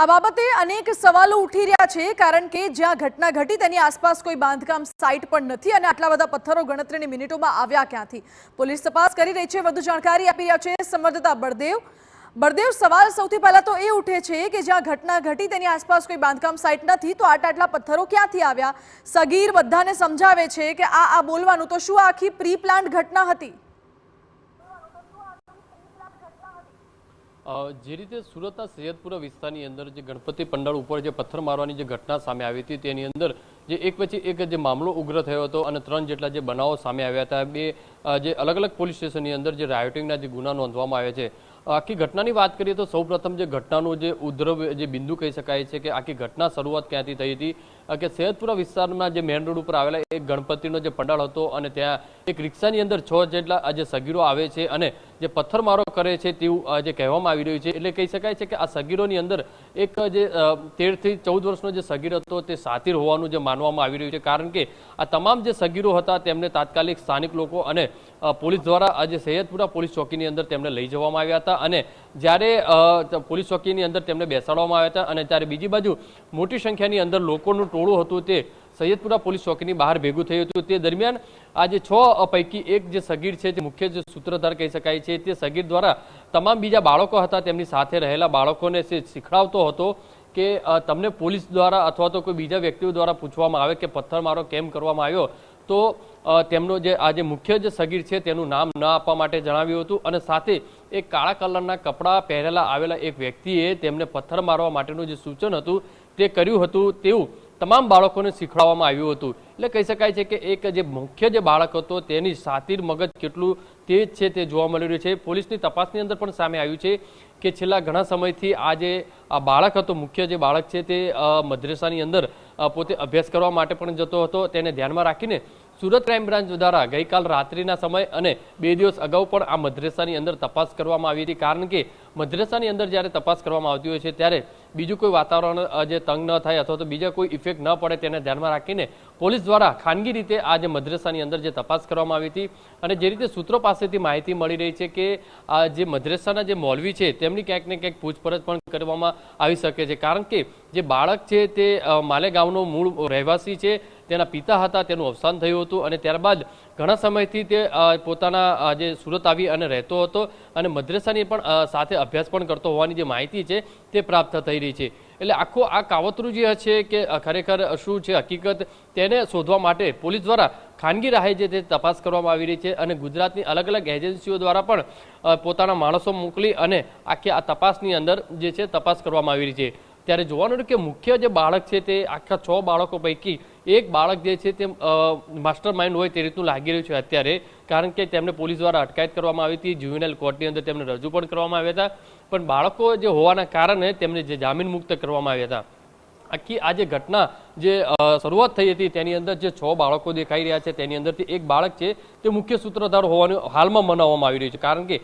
આ બાબતે અનેક સવાલો ઉઠી રહ્યા છે કારણ કે જ્યાં ઘટના ઘટી તેની આસપાસ કોઈ બાંધકામ સાઇટ પણ નથી અને આટલા બધા પથ્થરો ગણતરીની મિનિટોમાં આવ્યા ક્યાંથી? પોલીસ તપાસ કરી રહી છે। વધુ જાણકારી આપી રહ્યા છે સંવાદદાતા બળદેવ। સવાલ સૌથી પહેલા તો એ ઉઠે છે કે જ્યાં ઘટના ઘટી તેની આસપાસ કોઈ બાંધકામ સાઇટ નથી તો આટલા પથ્થરો ક્યાંથી આવ્યા? સગીર બધાને સમજાવે છે કે આ બોલવાનું, તો શું આખી પ્રી પ્લાન્ડ ઘટના હતી? જે રીતે સુરતના સૈયદપુરા વિસ્તારની અંદર જે ગણપતિ પંડાળ ઉપર જે પથ્થર મારવાની જે ઘટના સામે આવી હતી તેની અંદર જે એક પછી એક જે મામલો ઉગ્ર થયો હતો અને 3 જેટલા જે બનાવો સામે આવ્યા હતા। બે જે અલગ અલગ પોલીસ સ્ટેશનની અંદર જે રાયોટિંગના જે ગુના નોંધવામાં આવ્યા છે। આખી ઘટનાની વાત કરીએ તો સૌપ્રથમ જે ઘટનાનું જે ઉદ્ભવ જે બિંદુ કહી શકાય છે કે આખી ઘટના શરૂઆત ક્યાંથી થઈ હતી કે સૈયદપુરા વિસ્તારમાં જે મેઇન રોડ ઉપર આવેલા એક ગણપતિનો જે પંડાળ હતો અને ત્યાં એક રિક્ષાની અંદર 6 જેટલા જે સગીરો આવે છે અને જે પથ્થરમારો કરે છે તેવું જે કહેવામાં આવી રહ્યું છે। એટલે કહી શકાય છે કે આ સગીરોની અંદર એક જે 13 થી 14 વર્ષનો જે સગીર હતો તે સાતીર હોવાનું જે માનવામાં આવી રહ્યું છે, કારણ કે આ તમામ જે સગીરો હતા તેમને તાત્કાલિક સ્થાનિક લોકો અને પોલીસ દ્વારા આજે સૈયદપુરા પોલીસ ચોકીની અંદર તેમને લઈ જવામાં આવ્યા હતા અને જ્યારે પોલીસ ચોકીની અંદર તેમને બેસાડવામાં આવ્યા હતા અને ત્યારે બીજી બાજુ મોટી સંખ્યાની અંદર લોકોનું ટોળું હતું તે સૈયદપુરા પોલીસ ચોકીની બહાર ભેગું થયું હતું। તે દરમિયાન આજે 6 પૈકી એક જે સગીર છે જે મુખ્ય જે સૂત્રધાર કહી શકાય છે તે સગીર દ્વારા તમામ બીજા બાળકો હતા તેમની સાથે રહેલા બાળકોને શીખડાવતો હતો કે તમને પોલીસ દ્વારા અથવા તો કોઈ બીજા વ્યક્તિઓ દ્વારા પૂછવામાં આવે કે પથ્થરમારો કેમ કરવામાં આવ્યો તો તેમનો જે આજે મુખ્ય જે સગીર છે તેનું નામ ન આપવા માટે જણાવ્યું હતું અને સાથે એક કાળા કલરના કપડાં પહેરેલા આવેલા એક વ્યક્તિએ તેમને પથ્થર મારવા માટેનું જે સૂચન હતું તે કર્યું હતું તેવું તમામ બાળકોને શીખવાડવામાં આવ્યું હતું। એટલે કહી શકાય છે કે એક જે મુખ્ય જે બાળક હતો તેની સાતીર મગજ કેટલું તેજ છે તે જોવા મળી રહ્યું છે। પોલીસની તપાસની અંદર પણ સામે આવ્યું છે કે છેલ્લા ઘણા સમયથી આ બાળક હતો, મુખ્ય જે બાળક છે તે મદ્રેસાની અંદર પોતે અભ્યાસ કરવા માટે પણ જતો હતો। તેને ધ્યાનમાં રાખીને સુરત ક્રાઇમ બ્રાન્ચ દ્વારા ગઈકાલ રાત્રિના સમય અને 2 દિવસ અગાઉ પણ આ મદ્રેસાની અંદર તપાસ કરવામાં આવી હતી, કારણ કે મદ્રેસાની અંદર જ્યારે તપાસ કરવામાં આવતી હોય છે ત્યારે બીજું કોઈ વાતાવરણ જે તંગ ન થાય અથવા તો બીજા કોઈ ઇફેક્ટ ન પડે તેને ધ્યાનમાં રાખીને પોલીસ દ્વારા ખાનગી રીતે આ જે મદ્રેસાની અંદર જે તપાસ કરવામાં આવી હતી અને જે રીતે સૂત્રો પાસેથી માહિતી મળી રહી છે કે આ જે મદ્રેસાના જે મૌલવી છે તેમની ક્યાંક ને ક્યાંક પૂછપરછ પણ કરવામાં આવી શકે છે, કારણ કે જે બાળક છે તે માલેગાંવનો મૂળ રહેવાસી છે, તેના પિતા હતા, તેનું અવસાન થયું હતું અને ત્યારબાદ ઘણા સમયથી તે પોતાના જે સુરત આવી અને રહેતો હતો અને મદ્રેસાની પણ સાથે અભ્યાસ પણ કરતો હોવાની જે માહિતી છે તે પ્રાપ્ત થઈ રહી છે। એટલે આખો આ કાવતરું જે છે કે ખરેખર શું છે હકીકત તેને શોધવા માટે પોલીસ દ્વારા ખાનગી રાહે જે તે તપાસ કરવામાં આવી રહી છે અને ગુજરાતની અલગ અલગ એજન્સીઓ દ્વારા પણ પોતાના માણસો મોકલી અને આખી આ તપાસની અંદર જે છે તપાસ કરવામાં આવી રહી છે। ત્યારે જોવાનું કે મુખ્ય જે બાળક છે તે આખા 6 બાળકો પૈકી એક બાળક જે છે તે માસ્ટર માઇન્ડ હોય તે રીતનું લાગી રહ્યું છે અત્યારે, કારણ કે તેમને પોલીસ દ્વારા અટકાયત કરવામાં આવી હતી, જ્યુવેનાઇલ કોર્ટની અંદર તેમને રજૂ પણ કરવામાં આવ્યા હતા, પણ બાળકો જે હોવાના કારણે તેમને જે જામીન મુક્ત કરવામાં આવ્યા હતા। આખી આ જે ઘટના જે શરૂઆત થઈ હતી તેની અંદર જે 6 બાળકો દેખાઈ રહ્યા છે તેની અંદરથી એક બાળક છે તે મુખ્ય સૂત્રધાર હોવાનું હાલમાં મનાવવામાં આવી રહ્યું છે, કારણ કે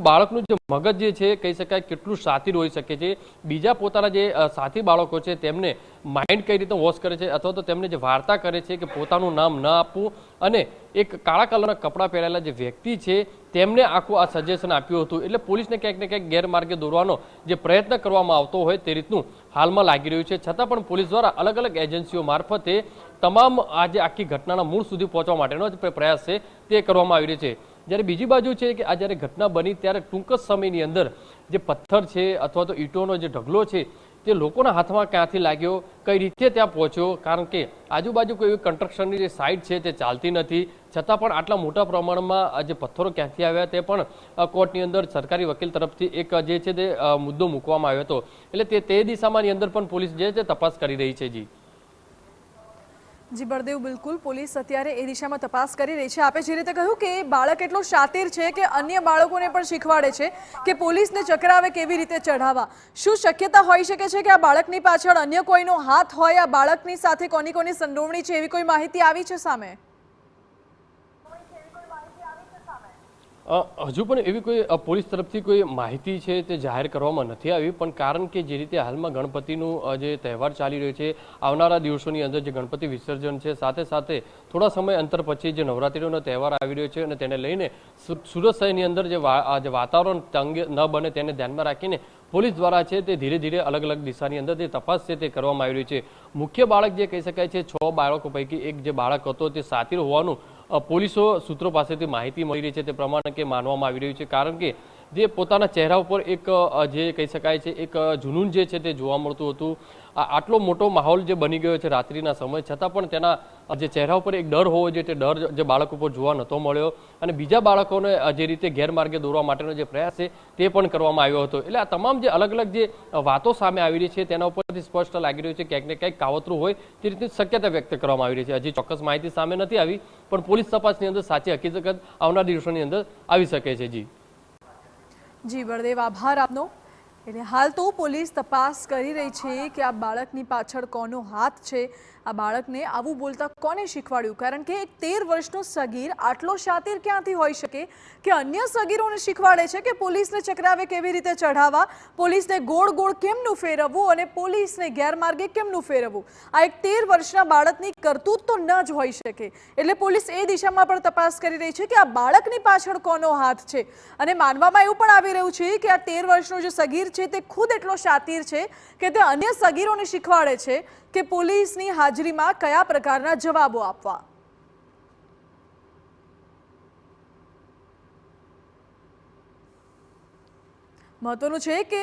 બાળકનું જે મગજ જે છે કહી શકાય કેટલું સાતીર હોઈ શકે છે। બીજા પોતાના જે સાથી બાળકો છે તેમને માઇન્ડ કઈ રીતે વોશ કરે છે અથવા તો તેમને જે વાર્તા કરે છે કે પોતાનું નામ ન આપવું અને એક કાળા કલરના કપડાં પહેરેલા જે વ્યક્તિ છે તેમને આખું આ સજેશન આપ્યું હતું। એટલે પોલીસને ક્યાંક ને ક્યાંક ગેરમાર્ગે દોરવાનો જે પ્રયત્ન કરવામાં આવતો હોય તે રીતનું હાલમાં લાગી રહ્યું છે, છતાં પણ પોલીસ દ્વારા અલગ અલગ એજન્સીઓ મારફતે તમામ આ જે આખી ઘટનાના મૂળ સુધી પહોંચવા માટેનો જે પ્રયાસ છે તે કરવામાં આવી રહ્યો છે। જ્યારે બીજી બાજુ છે કે આ જ્યારે ઘટના બની ત્યારે ટૂંક જ સમયની અંદર જે પથ્થર છે અથવા તો ઈંટોનો જે ઢગલો છે તે લોકોના હાથમાં ક્યાંથી લાગ્યો, કઈ રીતે ત્યાં પહોંચ્યો, કારણ કે આજુબાજુ કોઈ એવી કન્સ્ટ્રક્શનની જે સાઇટ છે તે ચાલતી નથી, છતાં પણ આટલા મોટા પ્રમાણમાં જે પથ્થરો ક્યાંથી આવ્યા તે પણ કોર્ટની અંદર સરકારી વકીલ તરફથી એક જે છે તે મુદ્દો મૂકવામાં આવ્યો હતો। એટલે તે દિશામાંની અંદર પણ પોલીસ જે છે તપાસ કરી રહી છે। જી બળદેવ, બિલકુલ પોલીસ અત્યારે એ દિશામાં તપાસ કરી રહી છે। આપે જે રીતે કહ્યું કે બાળક એટલો શાતીર છે કે અન્ય બાળકોને પણ શીખવાડે છે કે પોલીસને ચક્રાવે કેવી રીતે ચઢાવવા। શું શક્યતા હોઈ શકે છે કે આ બાળકની પાછળ અન્ય કોઈનો હાથ હોય? આ બાળકની સાથે કોની સંડોવણી છે એવી કોઈ માહિતી આવી છે સામે? હજુ પણ એવી કોઈ પોલીસ તરફથી કોઈ માહિતી છે તે જાહેર કરવામાં નથી આવી, પણ કારણ કે જે રીતે હાલમાં ગણપતિનું જે તહેવાર ચાલી રહ્યો છે, આવનારા દિવસોની અંદર જે ગણપતિ વિસર્જન છે, સાથે સાથે થોડા સમય અંતર પછી જે નવરાત્રિનો તહેવાર આવી રહ્યો છે અને તેને લઈને સુરત શહેરની અંદર જે વાતાવરણ તંગ ન બને તેને ધ્યાનમાં રાખીને પોલીસ દ્વારા છે તે ધીરે ધીરે અલગ અલગ દિશાની અંદર જે તપાસ છે તે કરવામાં આવી રહી છે. મુખ્ય બાળક જે કહી શકાય છે, 6 બાળકો પૈકી એક જે બાળક હતો તે સાતીર હોવાનું પોલીસો સૂત્રો પાસેથી માહિતી મળી રહી છે. તે પ્રમાણે કે માનવામાં આવી રહ્યું છે, કારણ કે જે પોતાના ચહેરા ઉપર એક જે કહી શકાય છે એક જુનૂન જે છે તે જોવા મળતું હતું. આટલો મોટો માહોલ જે બની ગયો છે રાત્રિના સમય, છતાં પણ તેના જે ચહેરા ઉપર એક ડર હોવો જોઈએ તે ડર જે બાળક ઉપર જોવા નહોતો મળ્યો. અને બીજા બાળકોને જે રીતે ગેરમાર્ગે દોરવા માટેનો જે પ્રયાસ છે તે પણ કરવામાં આવ્યો હતો. એટલે આ તમામ જે અલગ અલગ જે વાતો સામે આવી રહી છે તેના ઉપરથી સ્પષ્ટ લાગી રહ્યું છે ક્યાંક ને ક્યાંક કાવતરું હોય તે રીતની શક્યતા વ્યક્ત કરવામાં આવી રહી છે. હજી ચોક્કસ માહિતી સામે નથી આવી, પણ પોલીસ તપાસની અંદર સાચી હકીકત આવનાર દિવસોની અંદર આવી શકે છે. જી બળદેવ, આભાર આપનો. એટલે હાલ તો પોલીસ તપાસ કરી રહી છે કે આ બાળકની પાછળ કોનો હાથ છે, આ બાળકને આવું બોલતા કોને શીખવાડ્યું, કારણ કે એક 13 વર્ષનો સગીર આટલો શાતીર ક્યાંથી હોઈ શકે કે અન્ય સગીરોને શીખવાડે છે કે પોલીસને ચક્રાવે કેવી રીતે ચઢાવવા, પોલીસને ગોળ ગોળ કેમનું ફેરવવું અને પોલીસને ગેરમાર્ગે કેમનું ફેરવવું. આ એક 13 વર્ષના બાળકની કરતૂત તો ન જ હોઈ શકે. એટલે પોલીસ એ દિશામાં પણ તપાસ કરી રહી છે કે આ બાળકની પાછળ કોનો હાથ છે. અને માનવામાં એવું પણ આવી રહ્યું છે કે આ 13 વર્ષનો જે સગીર છે તે ખુદ એટલો શાતીર છે કે તે અન્ય સગીરોને શીખવાડે છે કે પોલીસની હાજરીમાં કયા પ્રકારના જવાબો આપવા. મહત્વનું છે કે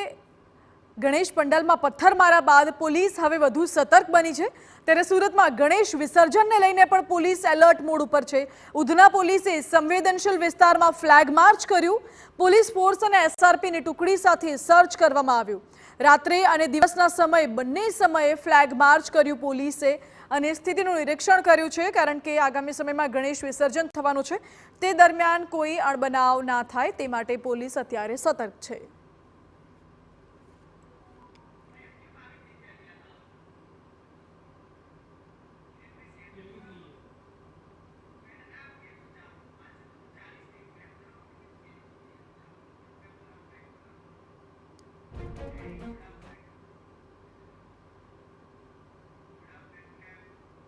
ગણેશ પંડાલમાં પથ્થરમારા બાદ પોલીસ હવે વધુ સતર્ક બની છે. ત્યારે સુરતમાં ગણેશ વિસર્જનને લઈને પણ પોલીસ એલર્ટ મોડ ઉપર છે. ઉધના પોલીસે સંવેદનશીલ વિસ્તારમાં ફ્લેગ માર્ચ કર્યું. પોલીસ ફોર્સ અને એસઆરપીની ટુકડી સાથે સર્ચ કરવામાં આવ્યું. રાત્રે અને દિવસના સમયે બંને સમયે ફ્લેગ માર્ચ કર્યું પોલીસે અને સ્થિતિનું નિરીક્ષણ કર્યું છે, કારણ કે આગામી સમયમાં ગણેશ વિસર્જન થવાનું છે. તે દરમિયાન કોઈ અણબનાવ ના થાય તે માટે પોલીસ અત્યારે સતર્ક છે.